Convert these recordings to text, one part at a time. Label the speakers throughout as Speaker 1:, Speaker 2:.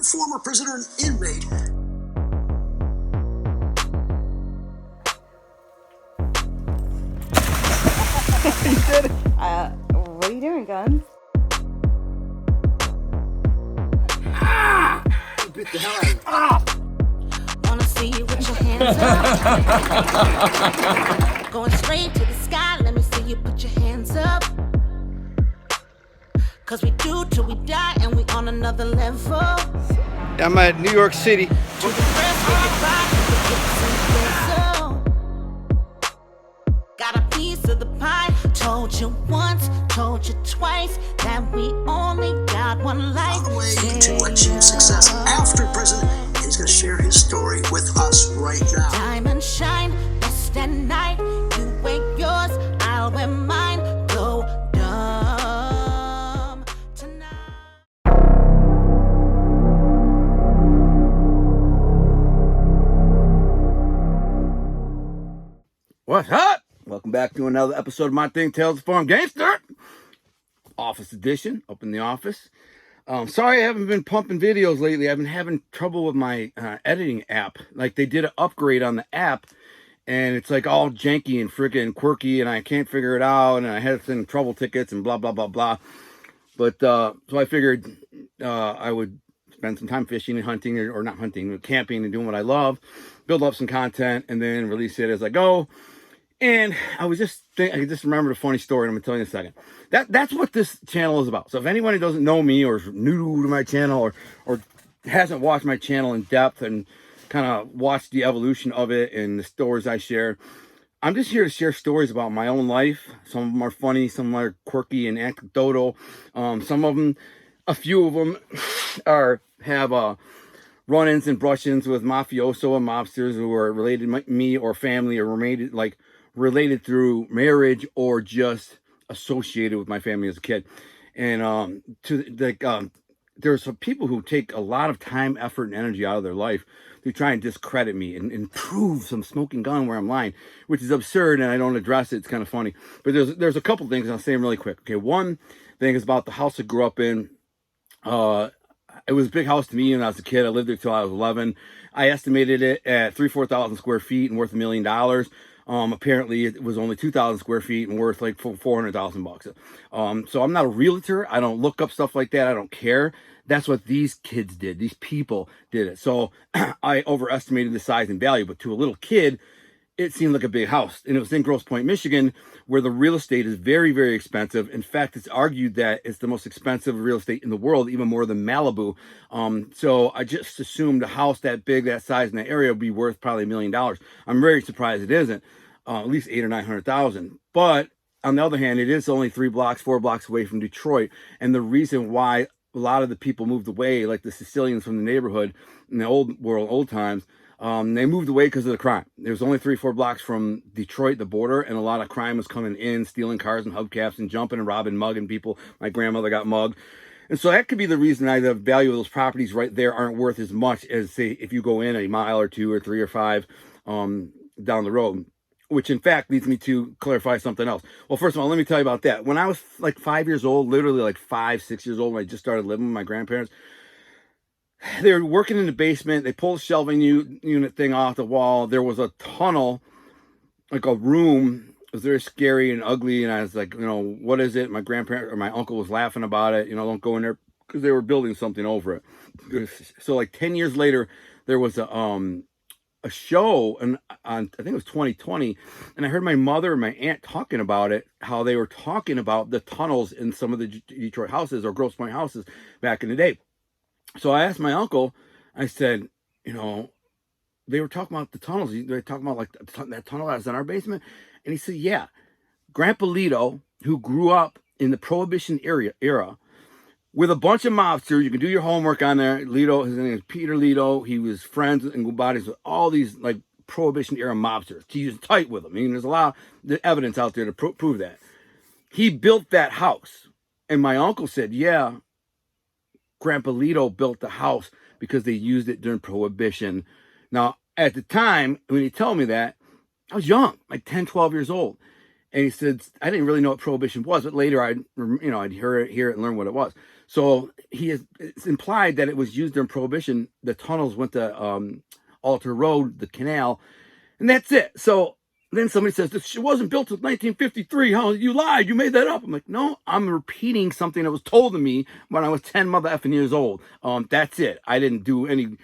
Speaker 1: Former prisoner and inmate.
Speaker 2: You did it. What are you doing, Guns?
Speaker 1: You bit the hell out of me.
Speaker 3: Wanna see you with your hands up. Going straight to the sky, let me see you put your hands up. Cause we do till we die and we on another level.
Speaker 4: I'm at New York City.
Speaker 3: To the rest of your body, got a piece of the pie. Told you once, told you twice that we only got one life.
Speaker 1: On the way to achieve success after prison, and he's going to share his story with us right now.
Speaker 3: Diamond shine, best at night. You wear yours, I'll wear mine. Go dumb tonight.
Speaker 4: What's up? Welcome back to another episode of my thing, Tales of Farm Gangster. Office edition, up in the office. Sorry I haven't been pumping videos lately. I've been having trouble with my editing app. Like, they did an upgrade on the app, and it's like all janky and freaking quirky, and I can't figure it out, and I had some trouble tickets and blah, blah, blah, blah. But, so I figured I would spend some time fishing and hunting, or not hunting, but camping and doing what I love, build up some content, and then release it as I go. And I just remembered a funny story, and I'm going to tell you in a second. That's what this channel is about. So if anybody doesn't know me or is new to my channel or hasn't watched my channel in depth and kind of watched the evolution of it and the stories I share, I'm just here to share stories about my own life. Some of them are funny, some of them are quirky and anecdotal. Some of them, a few of them have run-ins and brush-ins with mafioso and mobsters who are related to me or family or related through marriage or just associated with my family as a kid. And there's some people who take a lot of time, effort, and energy out of their life to try and discredit me and prove some smoking gun where I'm lying, which is absurd, and I don't address it. It's kind of funny. But there's a couple things I'll say them really quick. Okay, one thing is about the house I grew up in. It was a big house to me when I was a kid. I lived there till I was 11. I estimated it at 4,000 square feet and worth $1 million. Apparently it was only 2,000 square feet and worth like $400,000. So I'm not a realtor. I don't look up stuff like that. I don't care. That's what these kids did. These people did it. So I overestimated the size and value, but to a little kid, it seemed like a big house. And it was in Grosse Pointe, Michigan, where the real estate is very, very expensive. In fact, it's argued that it's the most expensive real estate in the world, even more than Malibu. So I just assumed a house that big, that size, in that area would be worth probably $1 million. I'm very surprised it isn't. At least 800,000 or 900,000. But on the other hand, it is only 4 blocks away from Detroit. And the reason why a lot of the people moved away, like the Sicilians from the neighborhood in the old times, they moved away because of the crime. There was only 3-4 blocks from Detroit, the border, and a lot of crime was coming in, stealing cars and hubcaps and jumping and robbing, mugging people. My grandmother got mugged. And so that could be the reason the value of those properties right there aren't worth as much as, say, if you go in a mile or 2 or 3 or 5 down the road. Which, in fact, leads me to clarify something else. Well, first of all, let me tell you about that. When I was like 5 years old, literally like 5, 6 years old, when I just started living with my grandparents, they were working in the basement. They pulled a shelving unit thing off the wall. There was a tunnel, like a room. It was very scary and ugly. And I was like, what is it? My grandparent or my uncle was laughing about it. Don't go in there, because they were building something over it. So like 10 years later, there was a show on I think it was 2020, and I heard my mother and my aunt talking about it, how they were talking about the tunnels in some of the Detroit houses or Grosse Pointe houses back in the day. So I asked my uncle, I said, they were talking about the tunnels. They were talking about like that tunnel that was in our basement. And he said, yeah, Grandpa Lito, who grew up in the Prohibition era with a bunch of mobsters. You can do your homework on there. Lito, his name is Peter Lito. He was friends and good buddies with all these like Prohibition era mobsters. He was tight with them. I mean, there's a lot of evidence out there to prove that. He built that house. And my uncle said, yeah, Grandpa Lito built the house because they used it during Prohibition. Now, at the time, when he told me that, I was young, like 10, 12 years old. And he said, I didn't really know what prohibition was, but later I'd hear it and learn what it was. So it's implied that it was used during prohibition. The tunnels went to Alter Road, the canal, and that's it. So then somebody says, it wasn't built until 1953. Huh? You lied. You made that up. I'm like, no, I'm repeating something that was told to me when I was 10 mother effing years old. That's it. I didn't do any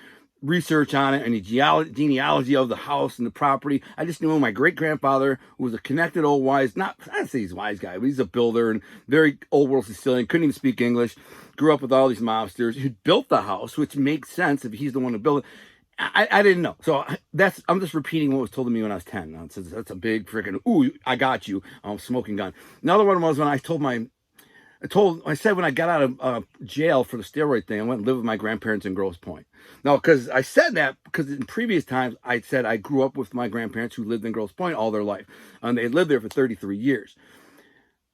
Speaker 4: research on it, any genealogy of the house and the property. I just knew my great-grandfather, who was a connected old wise, I'd say he's a wise guy, but he's a builder and very old world Sicilian, couldn't even speak English, grew up with all these mobsters, who built the house, which makes sense if he's the one who built it. I didn't know. So I'm just repeating what was told to me when I was 10. That's a big freaking, ooh, I got you, smoking gun. Another one was when I said when I got out of jail for the steroid thing, I went and lived with my grandparents in Grosse Pointe. Now, because I said that because in previous times I said I grew up with my grandparents who lived in Grosse Pointe all their life. And they lived there for 33 years.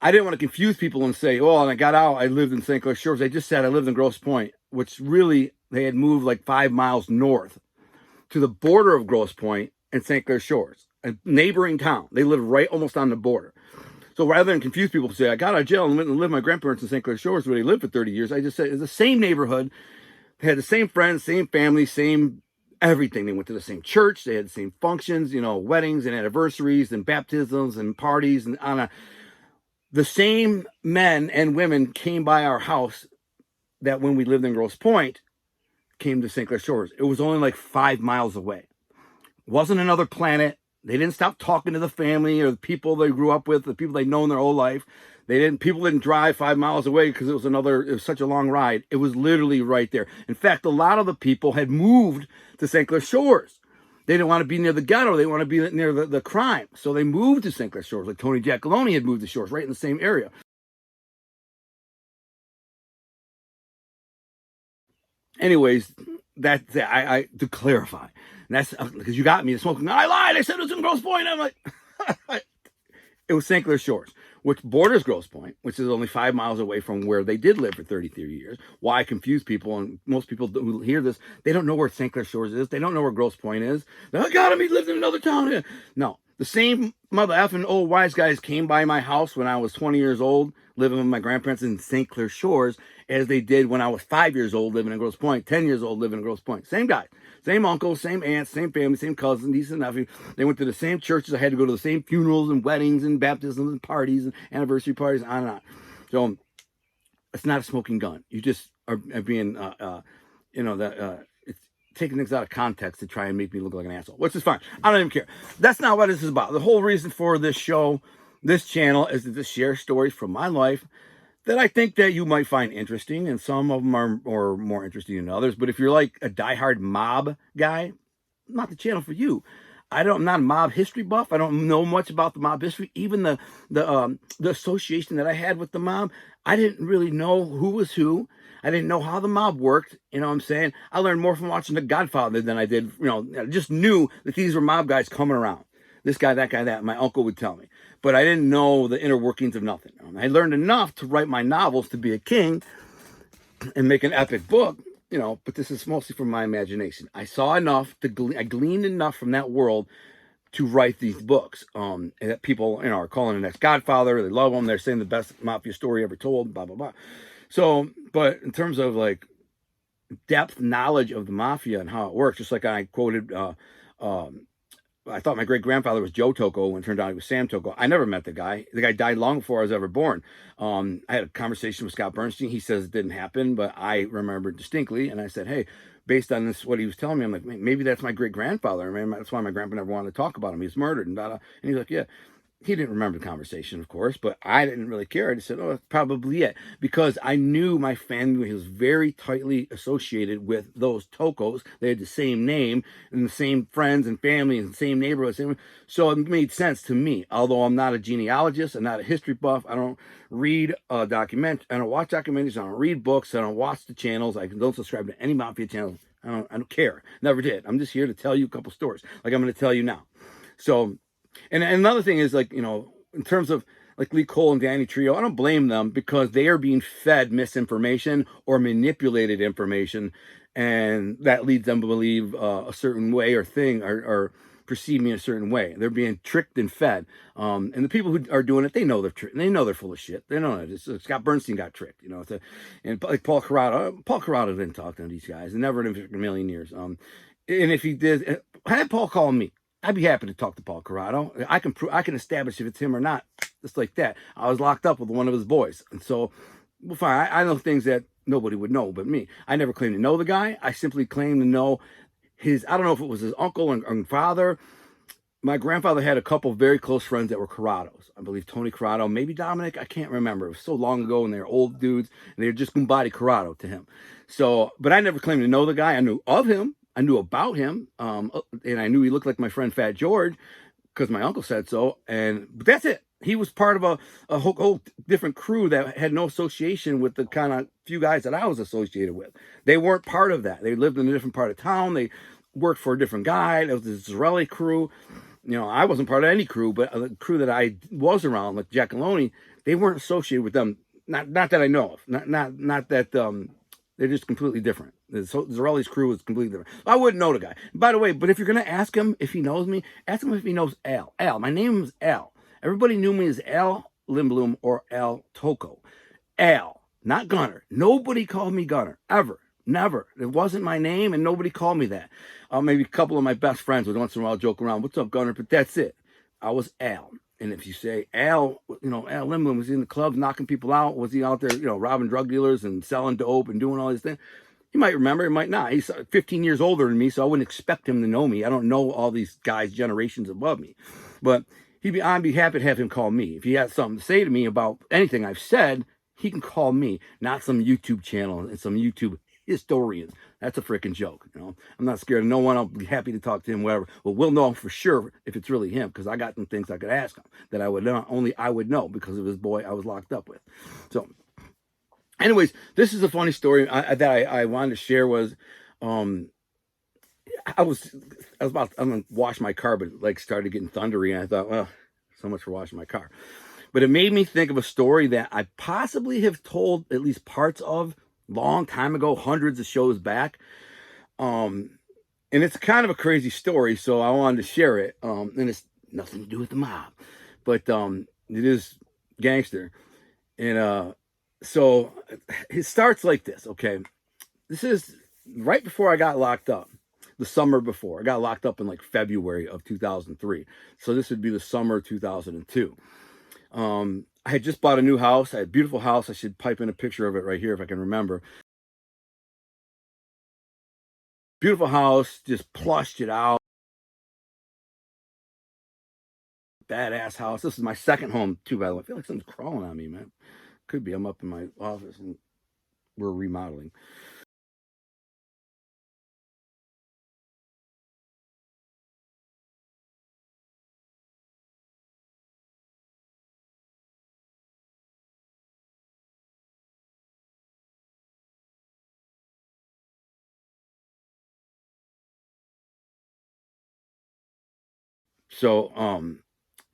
Speaker 4: I didn't want to confuse people and say, oh, and I got out, I lived in St. Clair Shores. I just said I lived in Grosse Pointe, which really, they had moved like 5 miles north to the border of Grosse Pointe and St. Clair Shores, a neighboring town. They lived right almost on the border. So rather than confuse people, say I got out of jail and went and lived with my grandparents in St. Clair Shores where they lived for 30 years, I just said it's the same neighborhood. They had the same friends, same family, same everything. They went to the same church. They had the same functions, weddings and anniversaries and baptisms and parties and the same men and women came by our house that when we lived in Grosse Pointe came to St. Clair Shores. It was only like 5 miles away. It wasn't another planet. They didn't stop talking to the family or the people they grew up with, the people they'd known their whole life. People didn't drive 5 miles away because it was such a long ride. It was literally right there. In fact, a lot of the people had moved to St. Clair Shores. They didn't want to be near the ghetto. They want to be near the crime. So they moved to St. Clair Shores. Like Tony Giacalone had moved to Shores, right in the same area. Anyways, that's it. I to clarify. And that's because you got me to smoking. I lied. I said it was in Grosse Pointe. I'm like, it was St. Clair Shores, which borders Grosse Pointe, which is only 5 miles away from where they did live for 33 years. Why confuse people? And most people who hear this, they don't know where St. Clair Shores is. They don't know where Grosse Pointe is. They're like, God, he lived in another town. No, the same mother effing old wise guys came by my house when I was 20 years old, living with my grandparents in St. Clair Shores, as they did when I was 5 years old, living in Grosse Pointe, 10 years old, living in Grosse Pointe. Same guy. Same uncle, same aunts, same family, same cousins, niece and nephew. They went to the same churches. I had to go to the same funerals and weddings and baptisms and parties and anniversary parties, on and on. So it's not a smoking gun. You just are being, it's taking things out of context to try and make me look like an asshole, which is fine. I don't even care. That's not what this is about. The whole reason for this show, this channel, is to just share stories from my life that I think that you might find interesting, and some of them are more interesting than others. But if you're like a diehard mob guy, not the channel for you. I'm not a mob history buff. I don't know much about the mob history. Even the association that I had with the mob, I didn't really know who was who. I didn't know how the mob worked. You know what I'm saying? I learned more from watching The Godfather than I did. I just knew that these were mob guys coming around. This guy, that guy, that. My uncle would tell me. But I didn't know the inner workings of nothing. I learned enough to write my novels to be a king and make an epic book, but this is mostly from my imagination. I saw enough, I gleaned enough from that world to write these books. And that people, are calling the next Godfather. They love them. They're saying the best mafia story ever told, blah, blah, blah. So, but in terms of like depth knowledge of the mafia and how it works, just like I quoted, I thought my great-grandfather was Joe Tocco, and it turned out he was Sam Tocco. I never met the guy. The guy died long before I was ever born. I had a conversation with Scott Bernstein. He says it didn't happen, but I remember distinctly. And I said, hey, based on this, what he was telling me, I'm like, maybe that's my great-grandfather. That's why my grandpa never wanted to talk about him. He was murdered. And he's like, yeah. He didn't remember the conversation, of course, but I didn't really care. I just said, oh, that's probably it. Because I knew my family was very tightly associated with those Toccos. They had the same name and the same friends and family and the same neighborhood. So it made sense to me. Although I'm not a genealogist, I'm not a history buff. I don't read I don't watch documentaries. I don't read books. I don't watch the channels. I don't subscribe to any mafia channels. I don't care. Never did. I'm just here to tell you a couple stories like I'm going to tell you now. So... And another thing is, like, in terms of like Lee Cole and Danny Trio, I don't blame them because they are being fed misinformation or manipulated information, and that leads them to believe a certain way or thing or perceive me in a certain way. They're being tricked and fed. And the people who are doing it, they know they know they're full of shit. They know it. Scott Bernstein got tricked, you know. And like Paul Corrado didn't talk to these guys, and never in a million years. And if he did, had Paul call me, I'd be happy to talk to Paul Corrado. I can establish if it's him or not, just like that. I was locked up with one of his boys, and so, well, fine. I know things that nobody would know but me. I never claimed to know the guy. I simply claimed to know I don't know if it was his uncle and father. My grandfather had a couple of very close friends that were Corrados. I believe Tony Corrado, maybe Dominic. I can't remember. It was so long ago, and they were old dudes, and they were just Gumbadi Corrado to him. So, but I never claimed to know the guy. I knew of him. I knew about him, and I knew he looked like my friend Fat George because my uncle said so. But that's it. He was part of a whole different crew that had no association with the kind of few guys that I was associated with. They weren't part of that. They lived in a different part of town. They worked for a different guy. It was the Israeli crew. You know, I wasn't part of any crew, but the crew that I was around, like Giacalone, they weren't associated with them. Not that I know of. Not that they're just completely different. The Zarelli's crew is completely different. I wouldn't know the guy. By the way, but if you're going to ask him if he knows me, ask him if he knows Al. Al. My name is Al. Everybody knew me as Al Lindblom or Al Toko. Al, not Gunner. Nobody called me Gunner, ever. Never. It wasn't my name, and nobody called me that. Maybe a couple of my best friends would once in a while joke around, "What's up, Gunner?" But that's it. I was Al. And if you say Al, you know, Al Lindblom, was he in the clubs knocking people out? Was he out there, you know, robbing drug dealers and selling dope and doing all these things? You might remember, he might not. He's 15 years older than me, so I wouldn't expect him to know me. I don't know all these guys generations above me. But I'd be happy to have him call me. If he has something to say to me about anything I've said, he can call me, not some YouTube channel and some YouTube historians. That's a freaking joke. You know, I'm not scared of no one. I'll be happy to talk to him, whatever. Well, we'll know for sure if it's really him, because I got some things I could ask him that I would not only I would know because of his boy I was locked up with. So, anyways, this is a funny story that I wanted to share. Was I'm gonna wash my car, but like started getting thundery, and I thought, well, so much for washing my car. But it made me think of a story that I possibly have told at least parts of long time ago, hundreds of shows back. And it's kind of a crazy story, so I wanted to share it. And it's nothing to do with the mob, but it is gangster. And so it starts like this. Okay, this is right before I got locked up. The summer before I got locked up in like February of 2003. So this would be the summer of 2002. I had just bought a new house. I had a beautiful house. I should pipe in a picture of it right here if I can remember. Beautiful house, just plushed it out. Badass house. This is my second home too, by the way. I feel like something's crawling on me, man. Could be. I'm up in my office and we're remodeling. So,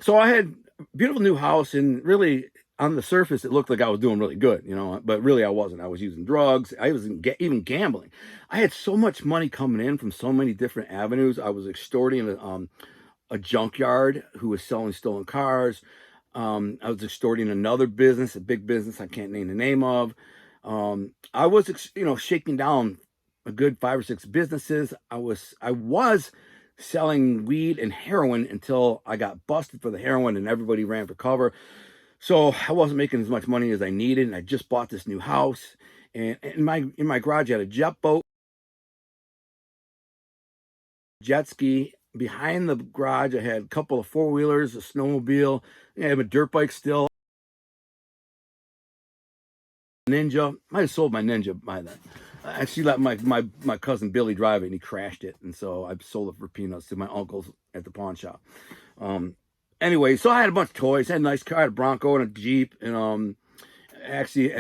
Speaker 4: so I had a beautiful new house, and really on the surface, it looked like I was doing really good, you know, but really I wasn't. I was using drugs. I was even gambling. I had so much money coming in from so many different avenues. I was extorting a junkyard who was selling stolen cars. I was extorting another business, a big business I can't name the name of. I was, shaking down a good 5 or 6 businesses. I was selling weed and heroin until I got busted for the heroin and everybody ran for cover. So I wasn't making as much money as I needed. And I just bought this new house, and in my garage, I had a jet boat, jet ski. Behind the garage, I had a couple of 4-wheelers, a snowmobile. I have a dirt bike still. Ninja. I had sold my Ninja by then. I actually let my cousin Billy drive it, and he crashed it. And so I sold it for peanuts to my uncles at the pawn shop. Anyway, so I had a bunch of toys. I had a nice car, I had a Bronco and a Jeep. And actually,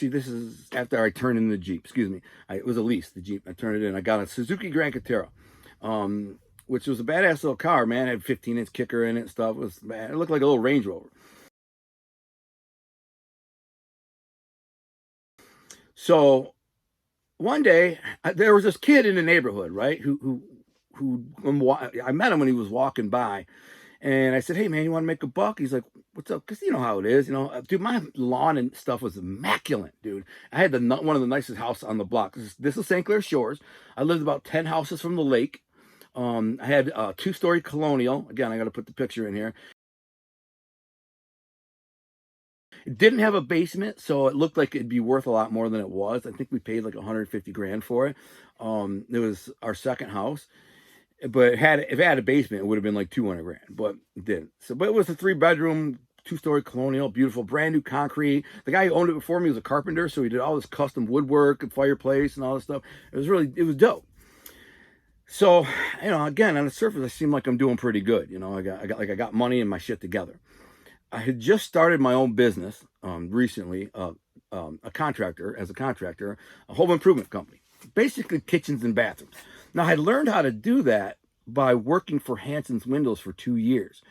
Speaker 4: this is after I turned in the Jeep. Excuse me. It was a lease, the Jeep. I turned it in. I got a Suzuki Grand Catera, which was a badass little car, man. It had a 15-inch kicker in it and stuff. It was bad. It looked like a little Range Rover. So one day, there was this kid in the neighborhood, right, who I met him when he was walking by, and I said, "Hey man, you want to make a buck?" He's like, "What's up?" Because you know how it is, dude. My lawn and stuff was immaculate, dude. I had one of the nicest houses on the block. This is St. Clair Shores. I lived about 10 houses from the lake. I had a 2-story colonial. Again, I got to put the picture in here. It didn't have a basement, so it looked like it'd be worth a lot more than it was. I think we paid like 150 grand for it. It was our second house, but if it had a basement, it would have been like 200 grand, but it didn't. But it was a 3-bedroom, 2-story colonial, beautiful, brand new concrete. The guy who owned it before me was a carpenter, so he did all this custom woodwork and fireplace and all this stuff. It was dope. So, again, on the surface, I seem like I'm doing pretty good. I got money and my shit together. I had just started my own business recently, a contractor, a home improvement company, basically kitchens and bathrooms. Now, I had learned how to do that by working for Hanson's Windows for 2 years.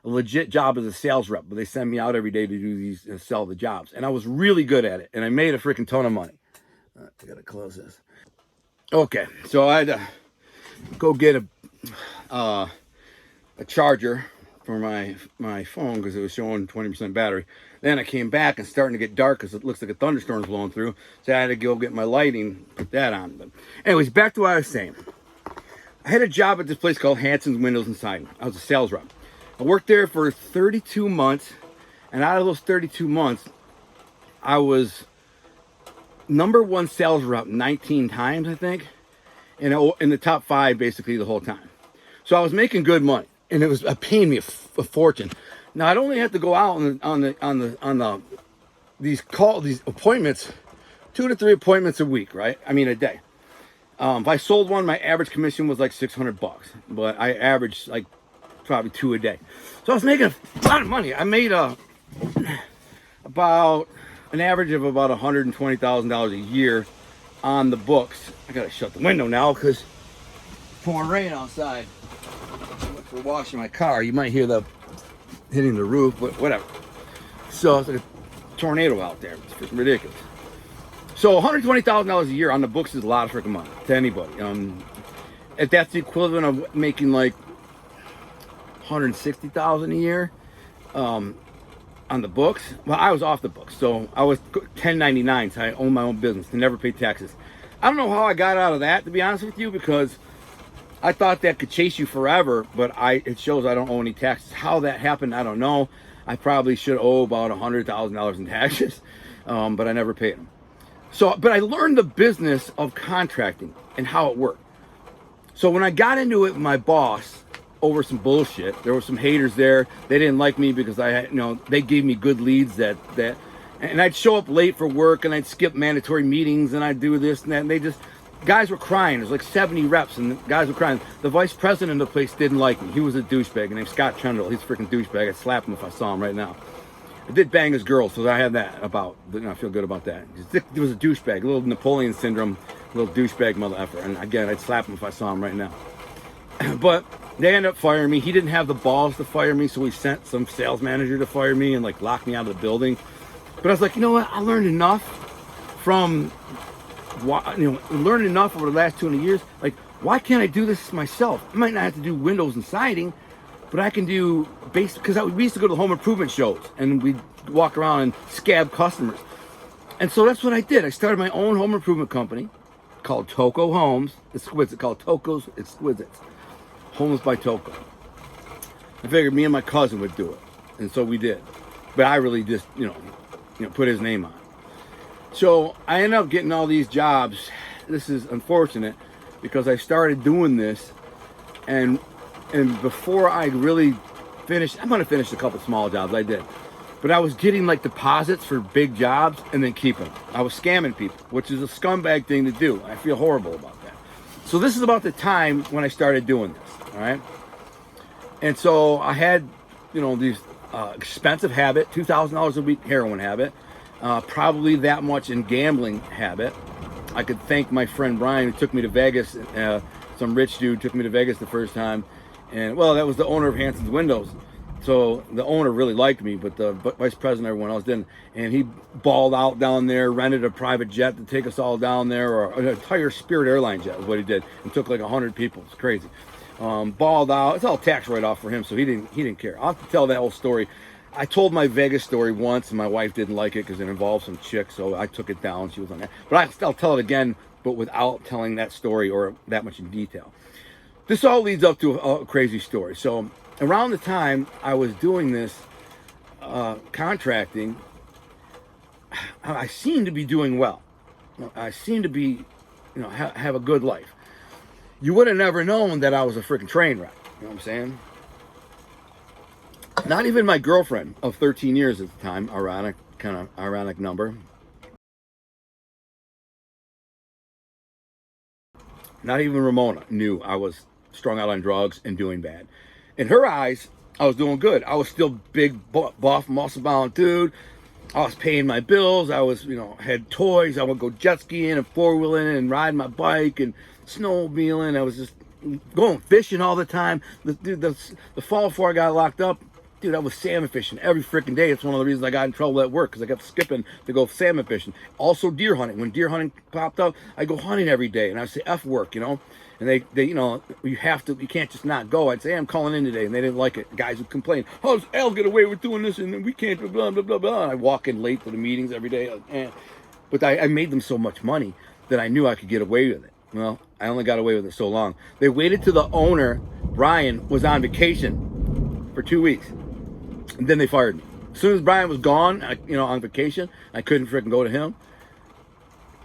Speaker 4: A legit job as a sales rep, but they send me out every day to do these and sell the jobs. And I was really good at it, and I made a freaking ton of money. I gotta close this. Okay, so I had to go get a charger for my phone because it was showing 20% battery. Then I came back and starting to get dark because it looks like a thunderstorm's blowing through. So I had to go get my lighting, put that on. But anyways, back to what I was saying. I had a job at this place called Hanson's Windows and Siding. I was a sales rep. I worked there for 32 months, and out of those 32 months, I was #1 sales rep 19 times, I think, and in the top 5 basically the whole time. So I was making good money. And it was paying me a fortune. Now I'd only have to go out on these appointments, 2 to 3 appointments a week, right? I mean a day. If I sold one, my average commission was like $600, but I averaged like probably 2 a day. So I was making a lot of money. I made about an average of about $120,000 a year on the books. I gotta shut the window now because it's pouring rain outside. For washing my car, you might hear the hitting the roof, but whatever. So it's like a tornado out there. It's freaking ridiculous. So $120,000 a year on the books is a lot of freaking money to anybody. If that's the equivalent of making like $160,000 a year on the books, well, I was off the books, so I was 1099, so I own my own business and never pay taxes. I don't know how I got out of that, to be honest with you, because I thought that could chase you forever, but it shows I don't owe any taxes. How that happened, I don't know. I probably should owe about $100,000 in taxes, but I never paid them. But I learned the business of contracting and how it worked. So when I got into it with my boss over some bullshit, there were some haters there. They didn't like me because they gave me good leads and I'd show up late for work and I'd skip mandatory meetings and I'd do this and that. And guys were crying. There's like 70 reps and the guys were crying. The vice president of the place didn't like me. He was a douchebag named Scott Trundle. He's a freaking douchebag. I'd slap him if I saw him right now. I did bang his girl, so I had that I feel good about that. He was a douchebag, a little Napoleon syndrome, a little douchebag mother effer. And again, I'd slap him if I saw him right now. But they ended up firing me. He didn't have the balls to fire me, so he sent some sales manager to fire me and like lock me out of the building. But I was like, you know what? I learned enough from learned enough over the last 200 years. Like, why can't I do this myself? I might not have to do windows and siding, but I can do because we used to go to the home improvement shows and we'd walk around and scab customers. And so that's what I did. I started my own home improvement company called Toco Homes Exquisite, called Toco's Exquisites. Homes by Toco. I figured me and my cousin would do it. And so we did. But I really just, put his name on it. So I ended up getting all these jobs. This is unfortunate because I started doing this and before I really finished, I'm going to finish a couple small jobs, I did. But I was getting like deposits for big jobs and then keeping them. I was scamming people, which is a scumbag thing to do. I feel horrible about that. So this is about the time when I started doing this, all right? And so I had, these expensive habit, $2,000 a week heroin habit, probably that much in gambling habit. I could thank my friend Brian who took me to Vegas. Some rich dude took me to Vegas the first time. And, well, that was the owner of Hanson's Windows. So the owner really liked me, but the vice president, everyone else didn't. And he balled out down there, rented a private jet to take us all down there, or an entire Spirit Airline jet is what he did, and took like 100 people. It's crazy. Balled out. It's all tax write-off for him, so he didn't care. I'll have to tell that whole story. I told my Vegas story once, and my wife didn't like it because it involved some chick, so I took it down. She was on that. But I'll tell it again, but without telling that story or that much in detail. This all leads up to a crazy story. So around the time I was doing this contracting, I seemed to be doing well. I seemed to be, have a good life. You would have never known that I was a freaking train wreck. You know what I'm saying? Not even my girlfriend of 13 years at the time, ironic number. Not even Ramona knew I was strung out on drugs and doing bad. In her eyes, I was doing good. I was still big, buff, muscle-bound dude. I was paying my bills. I was, had toys. I would go jet skiing and four-wheeling and riding my bike and snowmobiling. I was just going fishing all the time. The fall before I got locked up, dude, I was salmon fishing every freaking day. It's one of the reasons I got in trouble at work, because I kept skipping to go salmon fishing. Also deer hunting. When deer hunting popped up, I go hunting every day, and I would say F work, And they you can't just not go. I'd say, I'm calling in today, and they didn't like it. Guys would complain, how does Al get away with doing this, and we can't, blah, blah, blah, blah. And I walk in late to the meetings every day. But I made them so much money that I knew I could get away with it. Well, I only got away with it so long. They waited till the owner, Brian, was on vacation for 2 weeks. And then they fired me. As soon as Brian was gone, on vacation, I couldn't freaking go to him.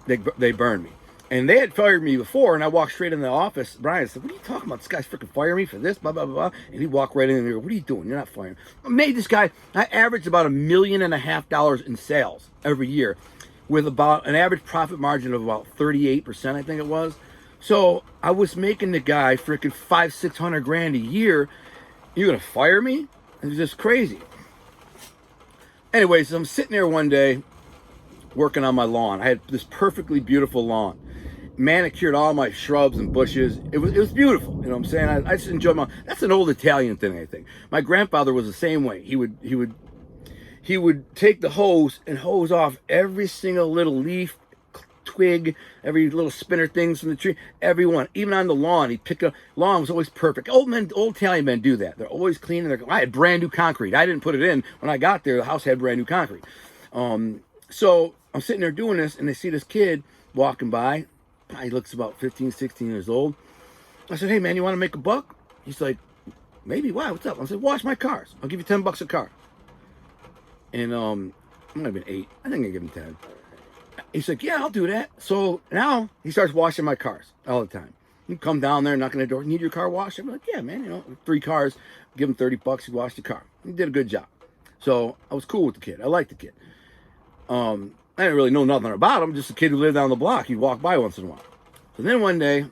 Speaker 4: They burned me. And they had fired me before, and I walked straight in the office. Brian said, what are you talking about? This guy's freaking firing me for this, blah, blah, blah, blah. And he walked right in and he goes, what are you doing? You're not firing me. I made this guy, I averaged about $1.5 million in sales every year, with about an average profit margin of about 38%, I think it was. So I was making the guy freaking $500-600 grand a year. You're gonna fire me? It was just crazy. Anyways, I'm sitting there one day working on my lawn. I had this perfectly beautiful lawn, manicured all my shrubs and bushes. It was beautiful. You know what I'm saying? I just enjoyed that's an old Italian thing, I think. My grandfather was the same way. He would take the hose and hose off every single little leaf, twig, every little spinner things from the tree, everyone, even on the lawn. He'd pick up. Lawn was always perfect. Old Italian men do that. They're always clean. I had brand new concrete. I didn't put it in when I got there. The house had brand new concrete. So I'm sitting there doing this, and they see this kid walking by. He looks about 15, 16 years old. I said, hey man, you want to make a buck? He's like, maybe. Why? What's up? I said, wash my cars. I'll give you $10 a car. And I might have been 8. I think I give him 10. He's like, yeah, I'll do that. So now he starts washing my cars all the time. You come down there, knocking on the door, need your car washed? I'm like, yeah, man, 3 cars, give him $30, he washed the car. He did a good job. So I was cool with the kid. I liked the kid. I didn't really know nothing about him, just a kid who lived down the block. He'd walk by once in a while. So then one day,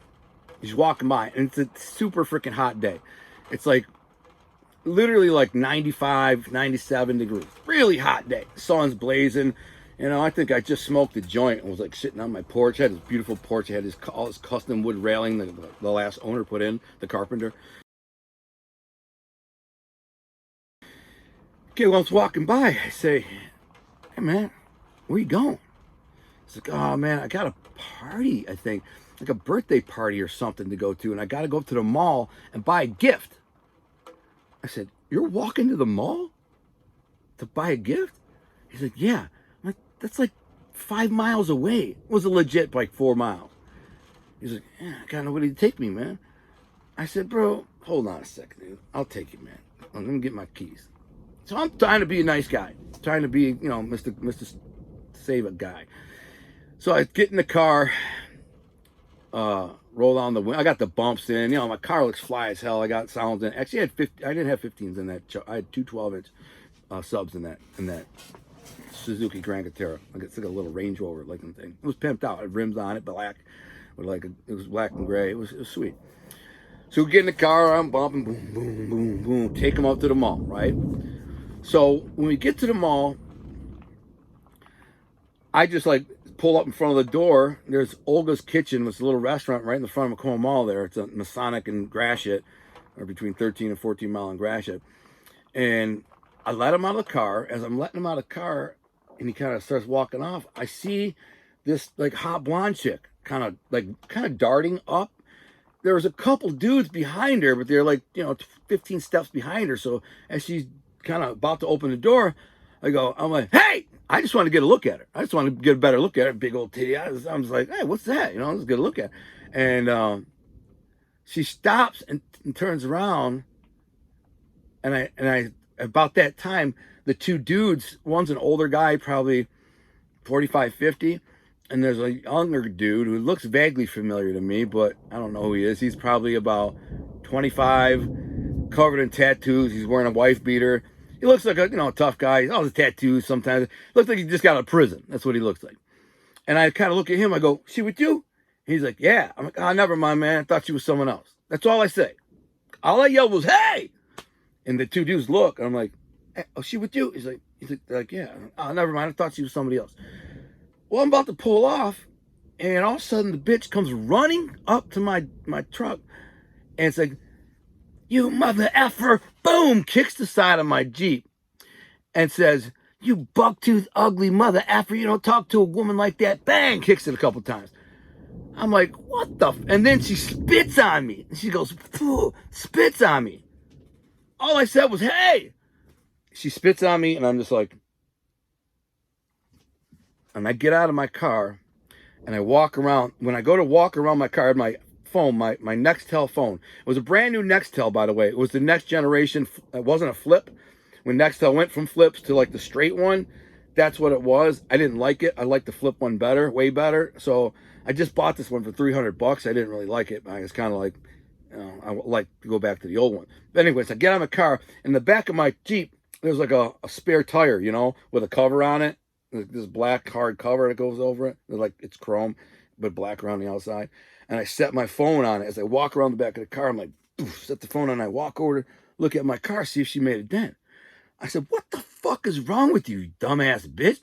Speaker 4: he's walking by, and it's a super freaking hot day. It's like literally like 95, 97 degrees. Really hot day. The sun's blazing. I think I just smoked a joint and was like sitting on my porch. I had this beautiful porch. I had all this custom wood railing that the last owner put in, the carpenter. Okay, well, I was walking by. I say, hey man, where you going? He's like, oh man, I got a party, I think. Like a birthday party or something to go to. And I got to go to the mall and buy a gift. I said, you're walking to the mall to buy a gift? He's like, yeah. That's like 5 miles away. It was a legit like 4 miles. He's like, yeah, I gotta know where to take me, man. I said, bro, hold on a second, dude. I'll take you, man. I'm gonna get my keys. So I'm trying to be a nice guy. Trying to be, Mr. Save a guy. So I get in the car, roll down the window. I got the bumps in. My car looks fly as hell. I got sounds in. Actually, I didn't have 15s in that. I had 2 12-inch subs in that Suzuki Grand Catera. It's like a little Range Rover looking thing. It was pimped out. It had rims on it, black, with it was black and gray. It was sweet. So we get in the car. I'm bumping, boom, boom, boom, boom. Take them up to the mall, right? So when we get to the mall, I just like pull up in front of the door. There's Olga's Kitchen, this little restaurant right in the front of Macomb Mall there. It's a Masonic and Gratiot, or between 13 and 14 Mile and Gratiot. And I let him out of the car. As I'm letting him out of the car, and he kind of starts walking off, I see this like hot blonde chick kind of darting up. There was a couple dudes behind her, but they're like, 15 steps behind her. So as she's kind of about to open the door, I'm like, hey, I just want to get a look at her. I just want to get a better look at her. Big old titty. I was like, hey, what's that? Let's get a look at her. And she stops and turns around. And I about that time, the two dudes, one's an older guy, probably 45, 50. And there's a younger dude who looks vaguely familiar to me, but I don't know who he is. He's probably about 25, covered in tattoos. He's wearing a wife beater. He looks like a tough guy. All his tattoos sometimes. Looks like he just got out of prison. That's what he looks like. And I kind of look at him. I go, she with you? He's like, yeah. I'm like, never mind, man. I thought she was someone else. That's all I say. All I yelled was, hey! And the two dudes look. And I'm like, hey, oh, she with you? He's like, yeah. Oh, never mind. I thought she was somebody else. Well, I'm about to pull off, and all of a sudden the bitch comes running up to my truck, and it's like, you mother effer, boom, kicks the side of my Jeep, and says, you bucktooth ugly mother effer, you don't talk to a woman like that, bang, kicks it a couple times. I'm like, what the and then she spits on me, and she goes, phew, spits on me. All I said was, hey! She spits on me, and I'm just like, and I get out of my car and I walk around. When I go to walk around my car, I had my phone, my Nextel phone. It was a brand new Nextel, by the way. It was the next generation. It wasn't a flip. When Nextel went from flips to like the straight one, that's what it was. I didn't like it. I liked the flip one better, way better. So I just bought this one for $300. I didn't really like it. I was kind of like, I would like to go back to the old one. But anyways, I get out of my car. In the back of my Jeep, there's like a spare tire, with a cover on it. This black hard cover that goes over it. It's chrome, but black around the outside. And I set my phone on it. As I walk around the back of the car, I'm like, poof, set the phone on. I walk over to look at my car, see if she made a dent. I said, what the fuck is wrong with you dumbass bitch?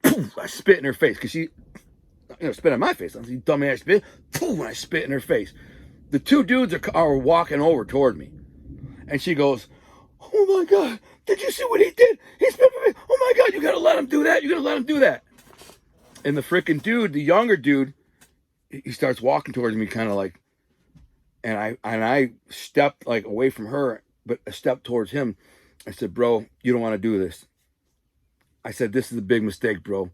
Speaker 4: Poof, I spit in her face because she, spit on my face. I said, you dumbass bitch. Poof, and I spit in her face. The two dudes are walking over toward me. And she goes, oh my God, did you see what he did? He spit on me. Oh my God, you gotta let him do that. You gotta let him do that. And the freaking dude, the younger dude, he starts walking towards me kind of like, and I stepped like away from her, but a step towards him. I said, bro, you don't want to do this. I said, this is a big mistake, bro.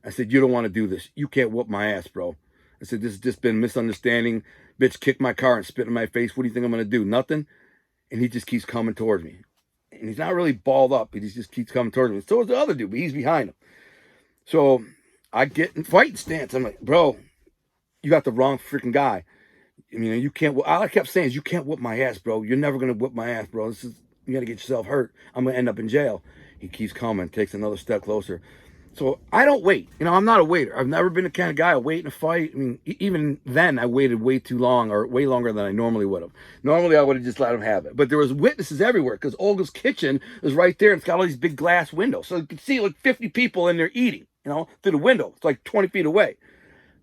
Speaker 4: I said, you don't want to do this. You can't whoop my ass, bro. I said, this has just been misunderstanding. Bitch kicked my car and spit in my face. What do you think I'm going to do? Nothing. And he just keeps coming towards me. And he's not really balled up, but he just keeps coming towards me. So is the other dude, but he's behind him. So I get in fighting stance. I'm like, bro, you got the wrong freaking guy. I mean, you can't, all I kept saying is, you can't whoop my ass, bro. You're never going to whoop my ass, bro. You got to get yourself hurt. I'm going to end up in jail. He keeps coming, takes another step closer. So I don't wait. I'm not a waiter. I've never been the kind of guy to wait in a fight. I mean, even then I waited way too long, or way longer than I normally would have. Normally I would have just let him have it. But there was witnesses everywhere because Olga's kitchen is right there and it's got all these big glass windows. So you could see like 50 people in there eating, through the window. It's like 20 feet away.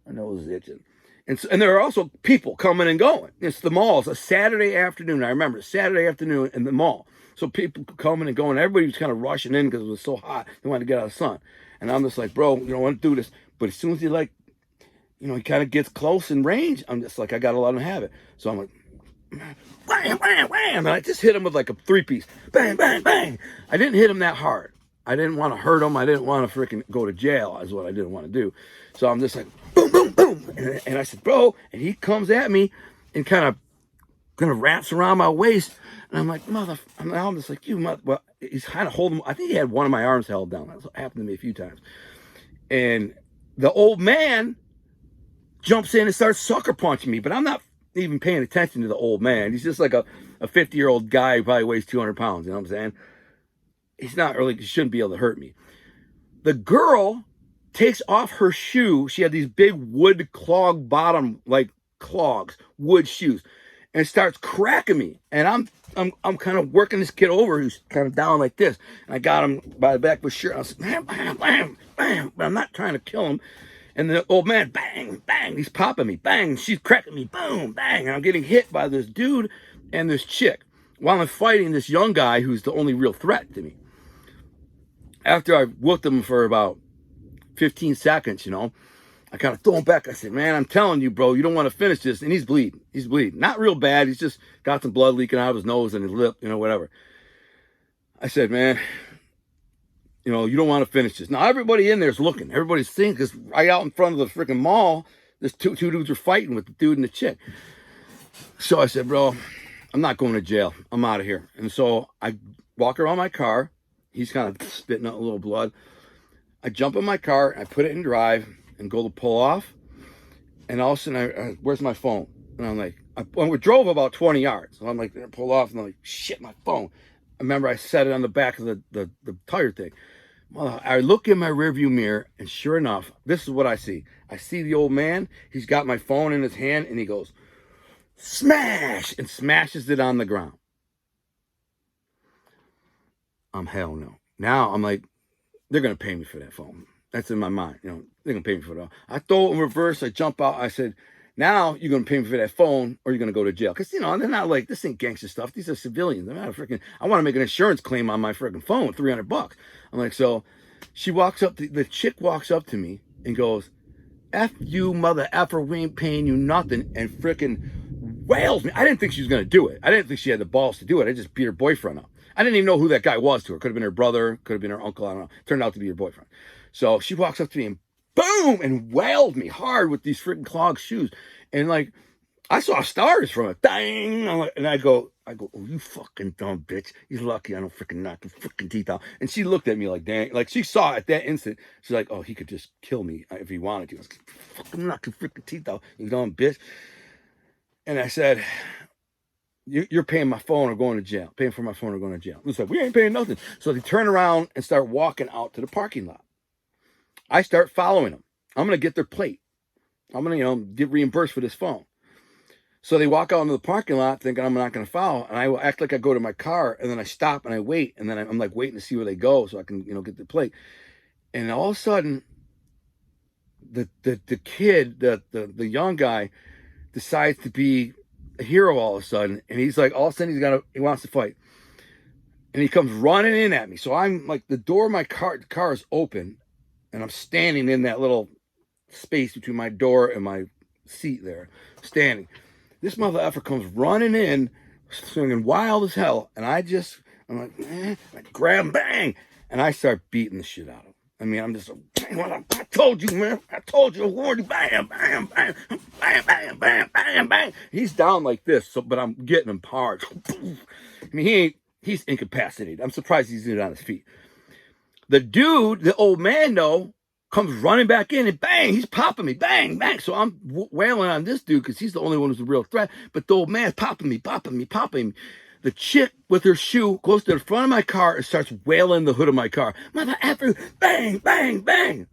Speaker 4: My nose is itching. And there are also people coming and going. It's the mall. It's a Saturday afternoon. I remember Saturday afternoon in the mall. So people coming and going. Everybody was kind of rushing in because it was so hot. They wanted to get out of the sun. And I'm just like, bro, you don't want to do this. But as soon as he he kind of gets close in range, I'm just like, I got to let him have it. So I'm like, wham, wham, wham. And I just hit him with like a 3-piece. Bang, bang, bang. I didn't hit him that hard. I didn't want to hurt him. I didn't want to freaking go to jail is what I didn't want to do. So I'm just like, boom, boom, boom. And I said, bro. And he comes at me and kind of wraps around my waist. And I'm like, I'm just like, you mother. Well, he's kind of holding, I think he had one of my arms held down. That's what happened to me a few times. And the old man jumps in and starts sucker punching me, but I'm not even paying attention to the old man. He's just like a 50-year-old guy who probably weighs 200 pounds. You know what I'm saying? He's not really, he shouldn't be able to hurt me. The girl takes off her shoe. She had these big wood clog bottom, like clogs, wood shoes, and starts cracking me. And I'm kind of working this kid over who's kind of down like this. And I got him by the back of his shirt. I was like, bam, bam, bam, bam. But I'm not trying to kill him. And the old man, bang, bang, he's popping me. Bang, she's cracking me. Boom, bang. And I'm getting hit by this dude and this chick. while I'm fighting this young guy who's the only real threat to me. After I whooped him for about 15 seconds, you know, I kind of throw him back. I said, man, I'm telling you, bro, you don't want to finish this. And he's bleeding. He's bleeding. Not real bad. He's just got some blood leaking out of his nose and his lip, you know, whatever. I said, man, you know, you don't want to finish this. Now, everybody in there's looking. Everybody's seeing, because right out in front of the freaking mall, there's two dudes were fighting with the dude and the chick. So I said, bro, I'm not going to jail. I'm out of here. And so I walk around my car. He's kind of spitting out a little blood. I jump in my car, I put it in drive, and go to pull off. And all of a sudden, where's my phone? And I'm like, we drove about 20 yards. So I'm like, pull off, and I'm like, shit, my phone. I remember I set it on the back of the tire thing. Well, I look in my rearview mirror, and sure enough, this is what I see. I see the old man. He's got my phone in his hand, and he goes, smash, and smashes it on the ground. Hell no. Now I'm like, they're going to pay me for that phone. That's in my mind. You know, they're going to pay me for that. I throw it in reverse. I jump out. I said, now you're going to pay me for that phone or you're going to go to jail. Because, you know, they're not like, this ain't gangster stuff. These are civilians. They're not freaking, I want to make an insurance claim on my freaking phone, $300. I'm like, so she walks up, the chick walks up to me and goes, F you, mother effer, we ain't paying you nothing, and freaking wails me. I didn't think she was going to do it. I didn't think she had the balls to do it. I just beat her boyfriend up. I didn't even know who that guy was to her. Could have been her brother, could have been her uncle, I don't know. Turned out to be her boyfriend. So she walks up to me and boom, and wailed me hard with these freaking clogged shoes. And like, I saw stars from it. Dang! And I go, oh, you fucking dumb bitch. He's lucky I don't freaking knock your freaking teeth out. And she looked at me like, dang. Like, she saw at that instant, she's like, oh, he could just kill me if he wanted to. I was like, fucking knock your freaking teeth out, you dumb bitch. And I said, you're paying my phone or going to jail. Paying for my phone or going to jail. It's like, we ain't paying nothing. So they turn around and start walking out to the parking lot. I start following them. I'm going to get their plate. I'm going to, you know, get reimbursed for this phone. So they walk out into the parking lot thinking I'm not going to follow. And I will act like I go to my car, and then I stop and I wait. And then I'm like waiting to see where they go so I can, you know, get the plate. And all of a sudden, the kid, the young guy decides to be a hero all of a sudden. And he's like, all of a sudden he wants to fight. And he comes running in at me. So I'm like, the door of my car is open. And I'm standing in that little space between my door and my seat there, standing. This mother effer comes running in, swinging wild as hell. And I'm like, I grab him, bang. And I start beating the shit out of him. I mean, I'm just, I told you, man. I told you, I warned you, bam, bam, bam, bam, bam, bam, bam, bam. He's down like this, but I'm getting him hard. I mean, he's incapacitated. I'm surprised he's even on his feet. The dude, the old man, though, comes running back in and bang, he's popping me, bang, bang. So I'm wailing on this dude because he's the only one who's a real threat. But the old man's popping me. The chick with her shoe goes to the front of my car and starts wailing the hood of my car. Mother effer, bang, bang, bang.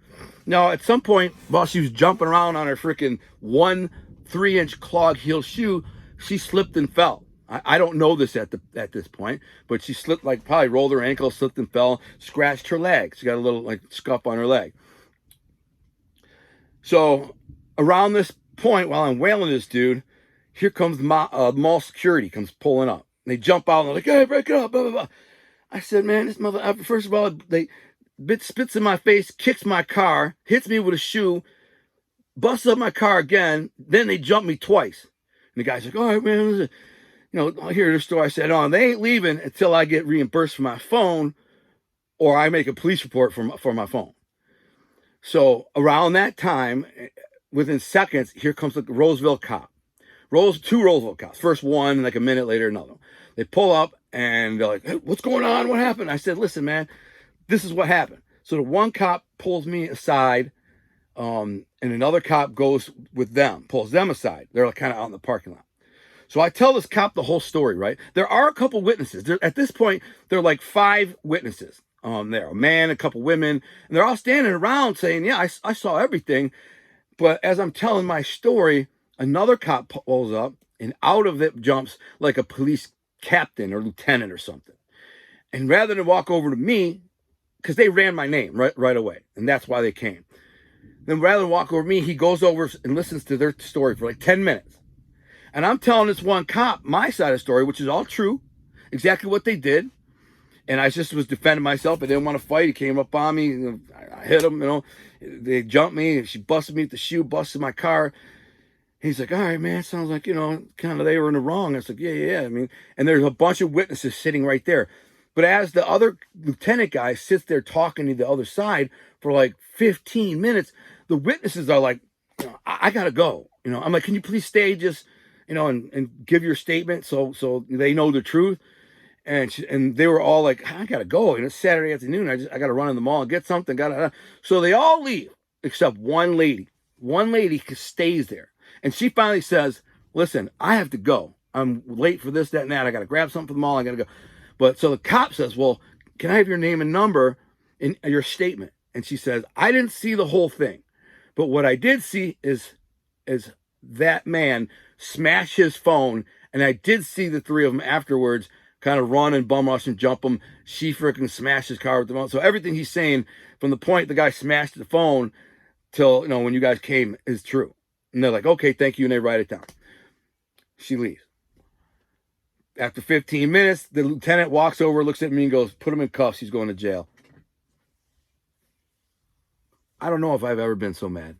Speaker 4: Now, at some point, while she was jumping around on her freaking 1 3-inch clog heel shoe, she slipped and fell. I don't know this at this point, but she slipped, like probably rolled her ankle, slipped and fell, scratched her leg. She got a little like scuff on her leg. So around this point, while I'm wailing this dude, here comes mall security comes pulling up. And they jump out and they're like, hey, break it up, blah, blah, blah. I said, man, this mother, first of all, they spits in my face, kicks my car, hits me with a shoe, busts up my car again. Then they jump me twice. And the guy's like, all right, man, you know, I hear the story. I said, oh, they ain't leaving until I get reimbursed for my phone or I make a police report for my phone. So around that time, within seconds, here comes the Roseville cop. Two Roseville cops. First one, like a minute later, another one. They pull up and they're like, hey, what's going on? What happened? I said, listen, man, this is what happened. So the one cop pulls me aside, and another cop goes with them, pulls them aside. They're like kind of out in the parking lot. So I tell this cop the whole story, right? There are a couple witnesses. At this point, there are like 5 witnesses there. A man, a couple women, and they're all standing around saying, yeah, I saw everything. But as I'm telling my story, another cop pulls up, and out of it jumps like a police captain or lieutenant or something. And rather than walk over to me, because they ran my name right away, and that's why they came. Then rather than walk over to me, he goes over and listens to their story for like 10 minutes. And I'm telling this one cop my side of the story, which is all true. exactly what they did. And I just was defending myself. I didn't want to fight. He came up on me. I hit him, They jumped me. She busted me with the shoe, busted my car. He's like, all right, man, sounds like, kind of they were in the wrong. I was like, yeah. I mean, and there's a bunch of witnesses sitting right there. But as the other lieutenant guy sits there talking to the other side for like 15 minutes, the witnesses are like, I got to go. I'm like, can you please stay just, and give your statement so they know the truth? And they were all like, I got to go. And it's Saturday afternoon. I got to run in the mall and get something. So they all leave except one lady. One lady stays there. And she finally says, listen, I have to go. I'm late for this, that, and that. I got to grab something from the mall. I got to go. But so the cop says, well, can I have your name and number in your statement? And she says, I didn't see the whole thing. But what I did see is that man smash his phone. And I did see the three of them afterwards kind of run and bum rush and jump him. She freaking smashed his car with the phone. So everything he's saying from the point the guy smashed the phone till, when you guys came is true. And they're like, okay, thank you. And they write it down. She leaves. After 15 minutes, the lieutenant walks over, looks at me and goes, put him in cuffs. He's going to jail. I don't know if I've ever been so mad.